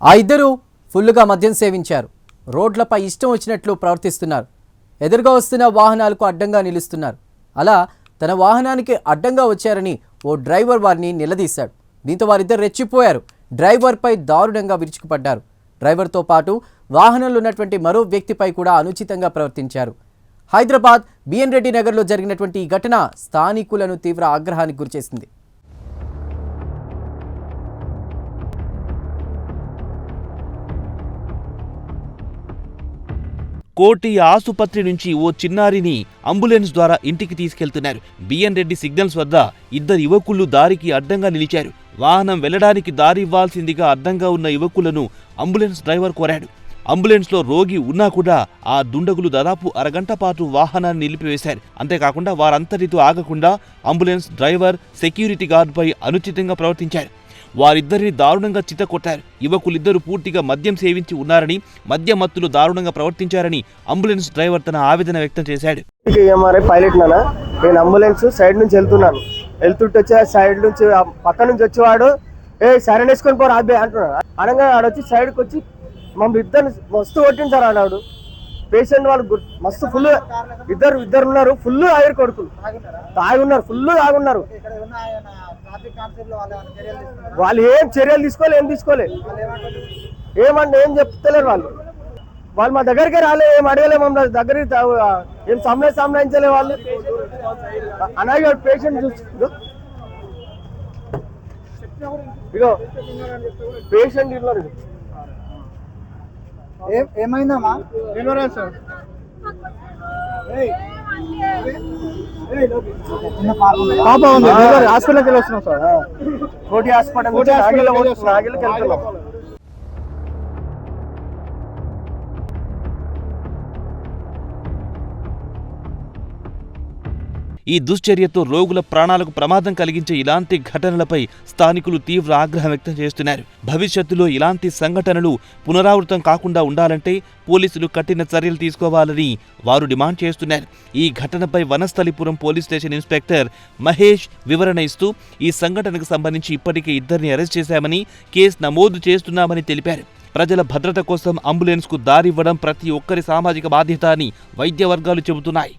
ఆ ఇద్దరు ఫుల్లుగా మద్యం సేవించారు. రోడ్లపై ఇష్టం వచ్చినట్లు ప్రవర్తిస్తున్నారు. ఎదురుగా వస్తున్న వాహనాలకు అడ్డంగా నిలుస్తున్నారు. అలా తన వాహనానికి అడ్డంగా వచ్చారని ఓ డ్రైవర్ వారిని నిలదీశాడు. దీంతో వారిద్దరు రెచ్చిపోయారు. డ్రైవర్పై దారుణంగా విరుచుకుపడ్డారు. డ్రైవర్తో పాటు వాహనంలో ఉన్నటువంటి మరో వ్యక్తిపై కూడా అనుచితంగా ప్రవర్తించారు. హైదరాబాద్ బిఎన్ రెడ్డి నగర్లో జరిగినటువంటి ఈ ఘటన స్థానికులను తీవ్ర ఆగ్రహానికి గురిచేసింది. కోటి ఆసుపత్రి నుంచి ఓ చిన్నారిని అంబులెన్స్ ద్వారా ఇంటికి తీసుకెళ్తున్నారు. బిఎన్ రెడ్డి సిగ్నల్స్ వద్ద ఇద్దరు యువకులు దారికి అడ్డంగా నిలిచారు. వాహనం వెళ్లడానికి దారి ఇవ్వాల్సిందిగా అడ్డంగా ఉన్న యువకులను అంబులెన్స్ డ్రైవర్ కోరాడు. అంబులెన్స్లో రోగి ఉన్నా కూడా ఆ దుండగులు దాదాపు అరగంట పాటు వాహనాన్ని నిలిపివేశారు. అంతేకాకుండా వారంతటితో ఆగకుండా అంబులెన్స్ డ్రైవర్, సెక్యూరిటీ గార్డుపై అనుచితంగా ప్రవర్తించారు. వారిద్దరిని దారుణంగా చితకొట్టారు. యువకులిద్దరూ పూర్తిగా మద్యం సేవించి ఉన్నారని, మద్య మత్తులు దారుణంగా ప్రవర్తించారని అంబులెన్స్ డ్రైవర్ తన ఆవేదన వ్యక్తం చేశాడు. పైలట్ నానా, నేను అంబులెన్స్ సైడ్ నుంచి వెళ్తున్నాను. వెళ్తుంటే వచ్చే సైడ్ నుంచి పక్క నుంచి వచ్చేవాడు సరైన వేసుకొని పోరా అబ్బాయి అంటున్నాడు. అనగా ఆడొచ్చి సైడ్కి వచ్చి మమ్మల్ని ఇద్దరు మస్తు కొట్టించారు. ఆడాడు పేషెంట్ వాళ్ళు మస్తు ఫుల్ ఇద్దరు ఉన్నారు. ఫుల్ ఆవిరి కొడుకులు తాగున్నారు, ఫుల్ తాగున్నారు. వాళ్ళు ఏం చర్యలు తీసుకోలే ఏమంటే ఏం చెప్తలేరు. వాళ్ళు మా దగ్గరికి రాలే, ఏం అడగలే, మమ్మల్ని దగ్గరికి ఏం సంబంధించలే. వాళ్ళు అలాగే పేషెంట్ చూస్తూ ఇగో పేషెంట్ ఇన్నారు. ఏమైందమ్మా? పాప ఉంది, హాస్పిటల్కి వెళ్ళి వస్తున్నాం సార్. కోటి హాస్పిటల్ నాగిల్కి వెళ్తున్నాం. ఈ దుశ్చర్యతో రోగుల ప్రాణాలకు ప్రమాదం కలిగించే ఇలాంటి ఘటనలపై స్థానికులు తీవ్ర ఆగ్రహం వ్యక్తం చేస్తున్నారు. భవిష్యత్తులో ఇలాంటి సంఘటనలు పునరావృతం కాకుండా ఉండాలంటే పోలీసులు కఠిన చర్యలు తీసుకోవాలని వారు డిమాండ్ చేస్తున్నారు. ఈ ఘటనపై Vanasthalipuram police station inspector Mahesh వివరణ ఇస్తూ ఈ సంఘటనకు సంబంధించి ఇప్పటికే ఇద్దరిని అరెస్ట్ చేశామని, కేసు నమోదు చేస్తున్నామని తెలిపారు. ప్రజల భద్రత కోసం అంబులెన్స్కు దారివ్వడం ప్రతి ఒక్కరి సామాజిక బాధ్యత అని వైద్య వర్గాలు చెబుతున్నాయి.